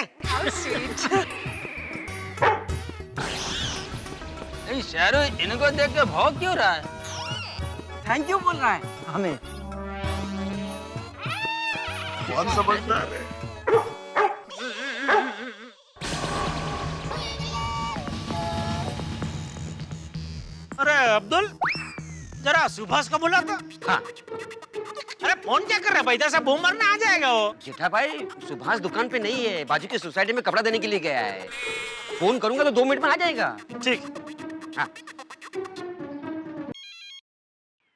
शेरू इनको देख के भौंक क्यों रहा है? थैंक यू बोल रहा है हमें। बहुत समझदार है। अरे अब्दुल, जरा सुभाष को बुला था। हाँ। अरे फोन क्या कर रहा है भाई? इधर से बूम मारने आ जाएगा वो। जेठा भाई, सुभाष दुकान पे नहीं है, बाजू की सोसाइटी में कपड़ा देने के लिए गया है। फोन करूंगा तो 2 मिनट में आ जाएगा। ठीक। हाँ।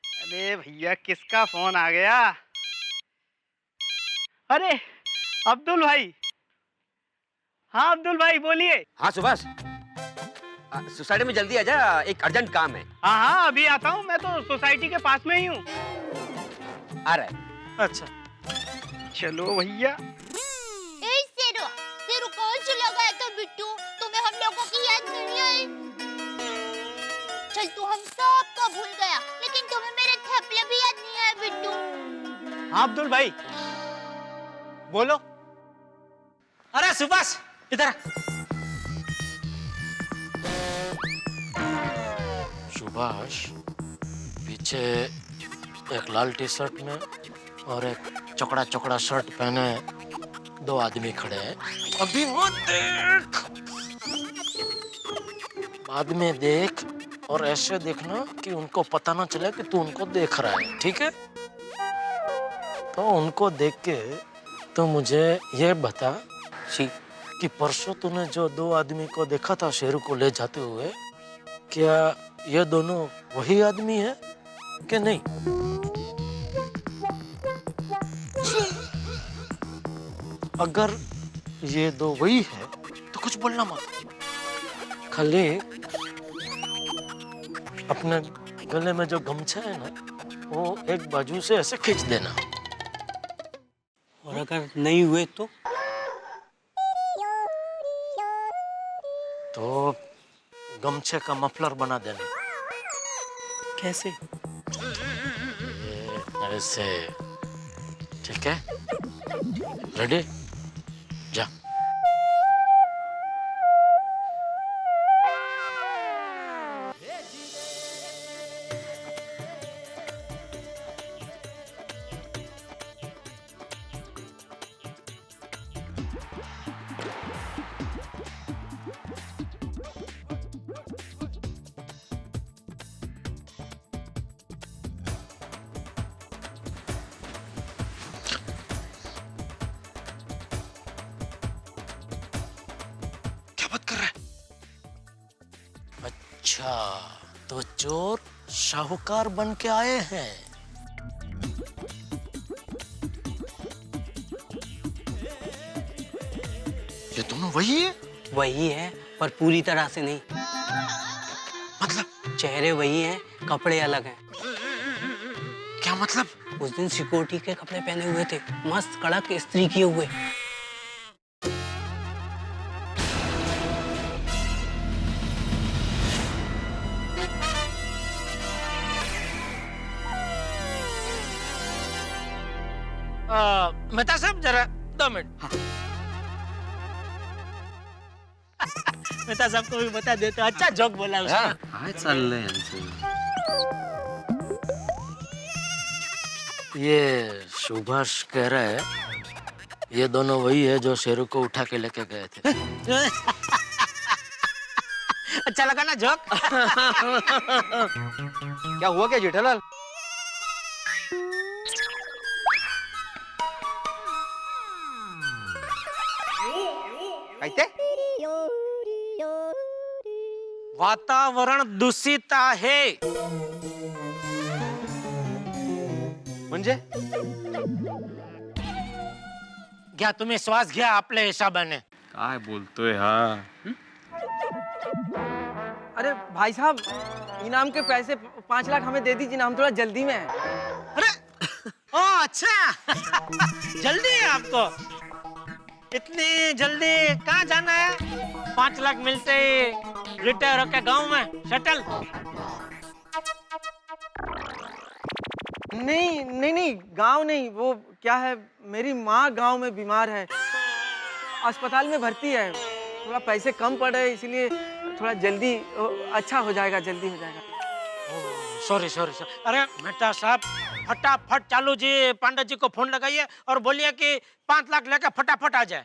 अरे भैया, किसका फोन आ गया? अरे अब्दुल भाई। हाँ अब्दुल भाई, बोलिए। हाँ सुभाष, सोसाइटी में जल्दी आ जा, एक अर्जेंट काम है। हाँ हाँ, अभी आता हूँ, मैं तो सोसाइटी के पास में ही हूँ। आ रहा है। अच्छा चलो भैया। शेरू कहाँ चला गया था बिट्टू? तुम्हें हम लोगों की याद नहीं आई? चल, तू हम सब का भूल गया, लेकिन तुम्हें मेरे थैपले भी याद नहीं आए बिट्टू। हाँ अब्दुल भाई, बोलो। अरे सुभाष, इधर। सुभाष, पीछे एक लाल टी शर्ट में और एक चौकड़ा चौकड़ा शर्ट पहने 2 आदमी खड़े हैं। अभी मत देख, बाद में देख, और ऐसे देखना कि उनको पता ना चले कि तू उनको देख रहा है, ठीक है? तो उनको देख के तो मुझे ये बता कि परसों तूने जो 2 आदमी को देखा था शेरू को ले जाते हुए, क्या ये दोनों वही आदमी है कि नहीं? अगर ये 2 वही है तो कुछ बोलना मत, खाली अपने गले में जो गमछा है ना वो एक बाजू से ऐसे खींच देना। और अगर नहीं हुए तो गमछे का मफलर बना देना। कैसे? ये ऐसे, ठीक है? रेडी? जा। अच्छा, तो चोर साहूकार बन के आए हैं। ये दोनों वही है? वही है, पर पूरी तरह से नहीं। मतलब? चेहरे वही हैं, कपड़े अलग हैं। क्या मतलब? उस दिन सिक्योरिटी के कपड़े पहने हुए थे, मस्त कड़क इस्त्री किए हुए। मेहता साहब जरा 2 मिनट। मेहता साहब को भी बता देते, अच्छा जोक बोला उसने। काय चाललंय यांचं? ये सुभाष कह रहा है ये दोनों वही है जो शेरू को उठा के लेके गए थे। अच्छा लगा ना जोक? क्या हुआ क्या जेठालाल? वातावरण दूषित आहे। म्हणजे? घ्या तुम्ही श्वास घ्या आपल्या हिशोबाने। काय बोलतोय हा? अरे भाई साहब, इनाम के पैसे 5 लाख हमें दे दीजिए ना, हम थोड़ा जल्दी में हैं। अरे ओ अच्छा जल्दी है आपको? इतनी जल्दी कहाँ जाना है? 5 लाख मिलते ही रिटायर होकर गांव में शटल? नहीं, गांव नहीं। वो क्या है, मेरी माँ गांव में बीमार है, अस्पताल में भर्ती है। थोड़ा पैसे कम पड़े, इसलिए थोड़ा जल्दी अच्छा हो जाएगा, जल्दी हो जाएगा। सॉरी। अरे मेहता साहब, फटाफट चालू जी पांडे जी को फोन लगाइए और बोलिए कि 5 लाख लेकर फटाफट आ जाए।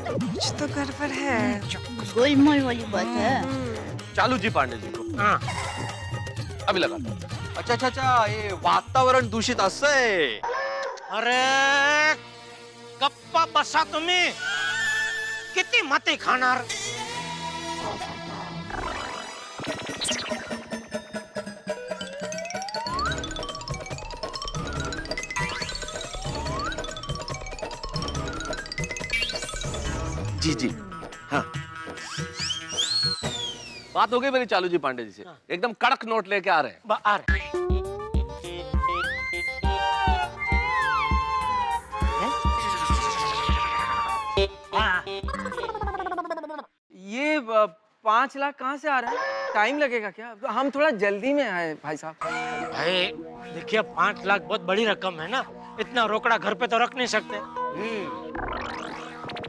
कुछ तो गड़बड़ है। गोलमाल वाली बात है। चालू जी पांडे जी को। हाँ। अभी लगा। अच्छा, ये वातावरण दूषित असं आहे। अरे गप्पा बसा तुम्ही, किती माती खाणार? जी हाँ, बात हो गई मेरी चालू जी पांडे जी से। एकदम कड़क नोट लेके आ रहे हैं। आ रहे। ये 5 लाख कहाँ से आ रहा है? टाइम लगेगा क्या? हम थोड़ा जल्दी में आए भाई साहब। भाई देखिए 5 लाख बहुत बड़ी रकम है ना, इतना रोकड़ा घर पे तो रख नहीं सकते।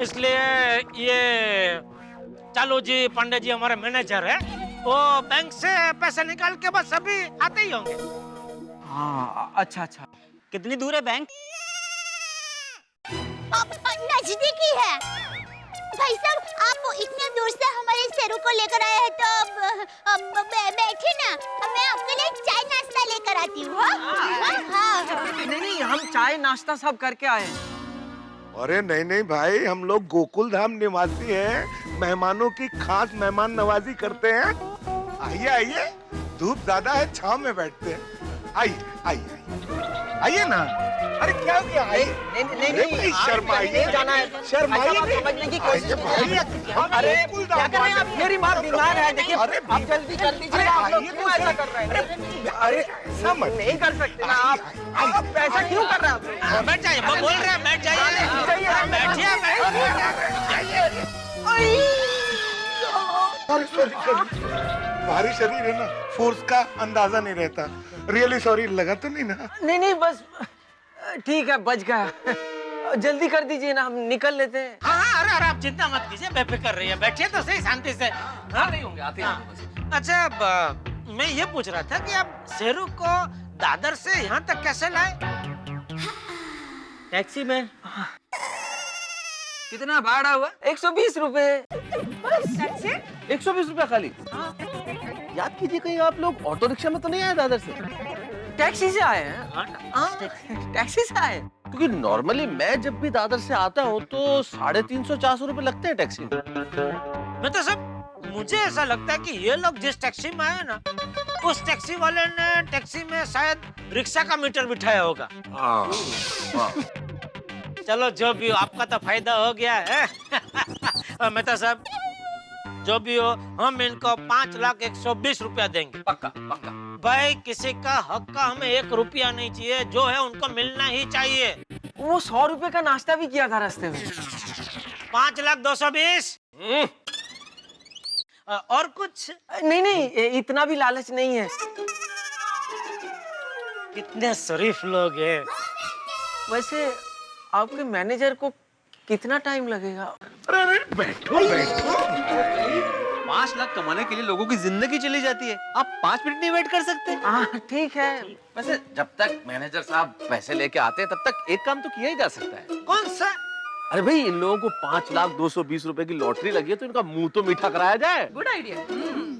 इसलिए ये चालू जी पांडे जी हमारे मैनेजर है, वो बैंक से पैसे निकाल के बस अभी आते ही होंगे। हाँ अच्छा। कितनी दूर है बैंक? नजदीकी है। भाई साहब, आप इतने दूर से हमारे शेरू को लेकर आए हैं तो बैठे ना, मैं आपके लिए चाय नाश्ता लेकर आती हूँ। नहीं, हम चाय नाश्ता सब करके आए हैं। अरे नहीं भाई, हम लोग गोकुल धाम निवासी हैं, मेहमानों की खास मेहमान नवाजी करते हैं। आइए, धूप ज्यादा है, छांव में बैठते हैं। आइए ना। अरे क्या हो गया? नहीं, शर्माइए, समझने की कोशिश कीजिए। अरे क्या कर रहे हैं आप? मेरी माँ बीमार है, देखिए आप जल्दी कर लीजिए। आप लोग क्यों ऐसा कर रहे हैं? अरे समझ नहीं कर सकते ना आप ऐसा क्यों कर रहे हैं? बैठ जाइए, वो बोल रहे हैं, बैठ जाइए, बैठिए। भारी शरीर है ना, फोर्स का अंदाजा नहीं रहता। रियली सॉरी, लगा तो नहीं ना? नहीं, बस ठीक है, बच गया। जल्दी कर दीजिए ना, हम निकल लेते हैं। हाँ, अरे आप चिंता मत कीजिए, बेफिक्र रहिए, बैठिए तो सही शांति से। नहीं होंगे, आते हैं। अच्छा, मैं ये पूछ रहा था कि आप शेरू को दादर से यहाँ तक कैसे लाए? टैक्सी में। कितना भाड़ा हुआ? 120 रुपए। 120 रुपया खाली? याद कीजिए, कहीं आप लोग ऑटो रिक्शा में तो नहीं आए दादर से? टैक्सी से आए हैं। टैक्सी से आए। क्योंकि नॉर्मली मैं जब भी दादर से आता हूँ तो 350-400 रुपए लगते हैं टैक्सी में। मैं तो सब, मुझे ऐसा लगता है कि ये लोग जिस टैक्सी में आए ना, उस टैक्सी वाले ने टैक्सी में शायद रिक्शा का मीटर बिठाया होगा। चलो जो भी हो, आपका तो फायदा हो गया है। मैं तो सब, जो भी हो, हम इनको 5,120 रुपया देंगे। पक्का। भाई, किसी का हक का हमें 1 रुपया नहीं चाहिए, जो है उनको मिलना ही चाहिए। वो 100 रुपए का नाश्ता भी किया था रास्ते में। 5,220। और कुछ? नहीं, इतना भी लालच नहीं है। कितने शरीफ लोग हैं। वैसे आपके मैनेजर को कितना टाइम लगेगा? अरे बैठो। 5 लाख कमाने के लिए लोगों की जिंदगी चली जाती है, आप 5 मिनट नहीं वेट कर सकते? हाँ ठीक है। वैसे जब तक मैनेजर साहब पैसे लेके आते हैं तब तक एक काम तो किया ही जा सकता है। कौन सा? अरे भाई, इन लोगों को 5,220 रुपए की लॉटरी लगी है तो इनका मुंह तो मीठा कराया जाए। Good idea.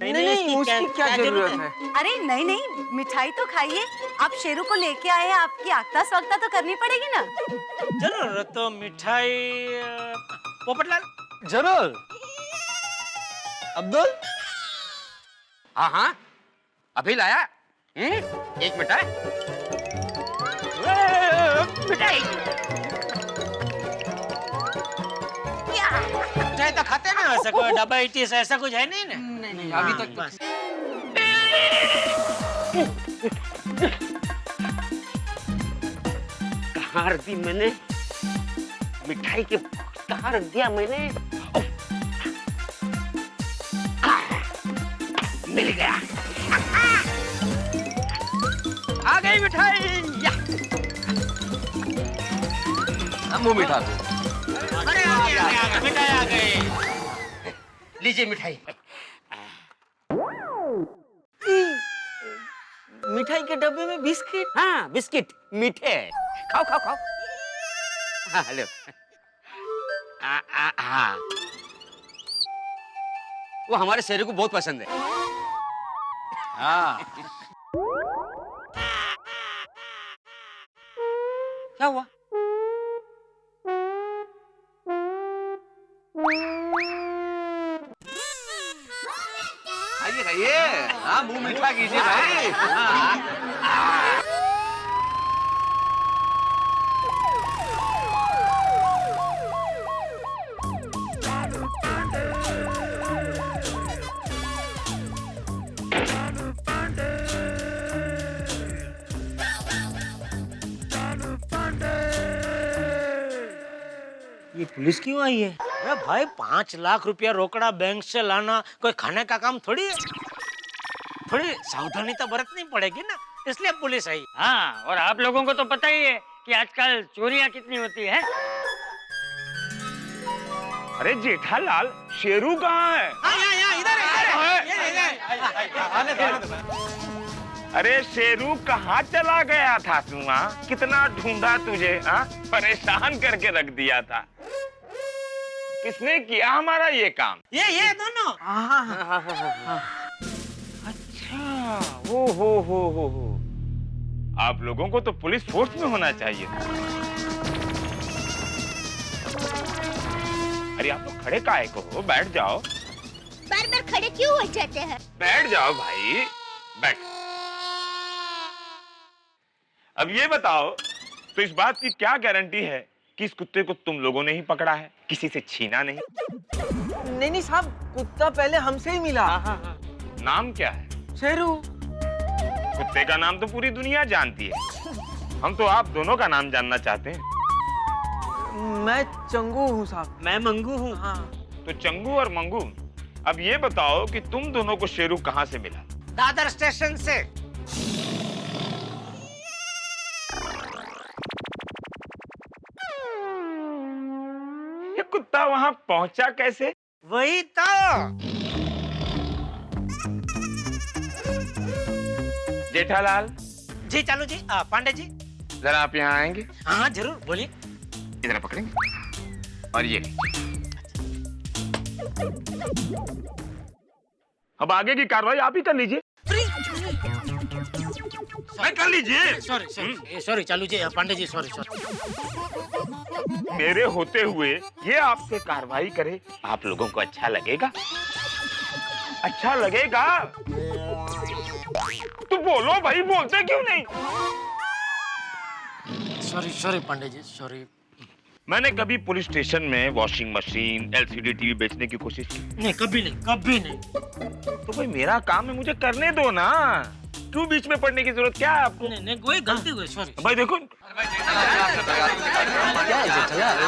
नहीं, उसकी क्या जरूरत है? अरे नहीं, मिठाई तो खाइए। आप शेरू को लेके आए हैं, आपकी आगता स्वागता तो करनी पड़ेगी ना। जरूर, तो मिठाई पोपटलाल। जरूर। अब्दुल? हाँ, अभी लाया। एक मिठाई। मिठाई तो खाते ना, वैसे कोई डायबिटीज ऐसा कुछ है नहीं ना? नहीं, अभी तक बस। कहाँ रख दी मैंने मिठाई के? कहाँ रख दिया मैंने? मिल गया। आ गई मिठाई। मुंह मीठा। अरे आ गई, मिठाई आ गई। लीजिए मिठाई। मिठाई के डब्बे में बिस्किट? हाँ, बिस्किट मीठे। खाओ। हाँ, हेलो। हाँ, वो हमारे शेरू को बहुत पसंद है। हाँ। क्या हुआ? खाइए। हाँ, मुंह मीठा कीजिए भाई। ये पुलिस क्यों आई है? अरे भाई, 5 लाख रुपया रोकड़ा बैंक से लाना कोई खाने का काम थोड़ी है। थोड़ी सावधानी तो बरतनी पड़ेगी ना, इसलिए पुलिस आई। हाँ, और आप लोगों को तो पता ही है कि आजकल चोरियां कितनी होती है। अरे जेठालाल, शेरू कहाँ है? अरे शेरू कहाँ चला गया था तू? कितना ढूंढा तुझे, परेशान करके रख दिया था। किसने किया हमारा ये काम? ये दोनों। अच्छा, हो। आप लोगों को तो पुलिस फोर्स में होना चाहिए। अरे आप लोग खड़े काहे को हो? बैठ जाओ। बार बार खड़े क्यों हो जाते हैं? बैठ जाओ भाई, बैठ। अब ये बताओ, तो इस बात की क्या गारंटी है कि इस कुत्ते को तुम लोगों ने ही पकड़ा है, किसी से छीना नहीं? नहीं साहब, कुत्ता पहले हमसे ही मिला। नाम क्या है? शेरू। कुत्ते का नाम तो पूरी दुनिया जानती है, हम तो आप दोनों का नाम जानना चाहते हैं। मैं चंगू हूँ साहब। मैं मंगू हूँ। हाँ। तो चंगू और मंगू, अब ये बताओ कि तुम दोनों को शेरू कहाँ से मिला? दादर स्टेशन से। ये कुत्ता वहाँ पहुंचा कैसे? वही तो। जेठालाल जी चालू जी, पांडे जी जरा आप यहाँ आएंगे? हाँ जरूर, बोलिए। इधर पकड़ेंगे और ये अब आगे की कार्रवाई आप ही कर लीजिए। कर लीजिए। सॉरी चालू जी, पांडे जी सॉरी। मेरे होते हुए ये आपसे कार्रवाई करे, आप लोगों को अच्छा लगेगा? अच्छा लगेगा तो बोलो भाई, बोलते क्यों नहीं? Sorry Pandey ji, sorry. मैंने कभी पुलिस स्टेशन में वॉशिंग मशीन, एलसीडी टीवी बेचने की कोशिश की? नहीं, कभी नहीं। तो भाई मेरा काम है, मुझे करने दो ना। क्यों बीच में पड़ने की जरूरत क्या है आपको? नहीं, कोई गलती हुई, सॉरी। भाई देखो, क्या है जेठालाल?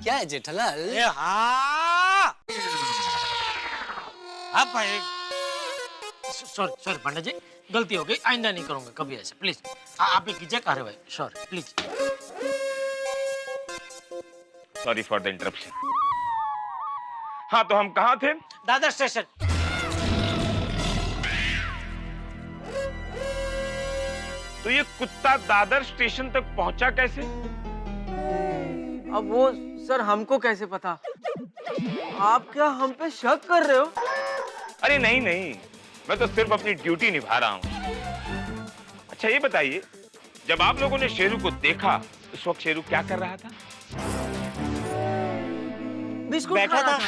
क्या है जेठालाल? अब भाई सॉरी पांडे जी, गलती हो गई, आइंदा नहीं करूंगा कभी ऐसे, प्लीज। आप ही कीजिए कार्रवाई, sorry please. Sorry for the interruption. हाँ, तो हम कहाँ थे? दादर स्टेशन। तो ये कुत्ता दादर स्टेशन तक पहुंचा कैसे? अब वो सर हमको कैसे पता? आप क्या हम पे शक कर रहे हो? अरे नहीं, मैं तो सिर्फ अपनी ड्यूटी निभा रहा हूँ। अच्छा ये बताइए, जब आप लोगों ने शेरू को देखा, उस वक्त शेरू क्या कर रहा था? बिस्कुट बैठा खा रहा था। था।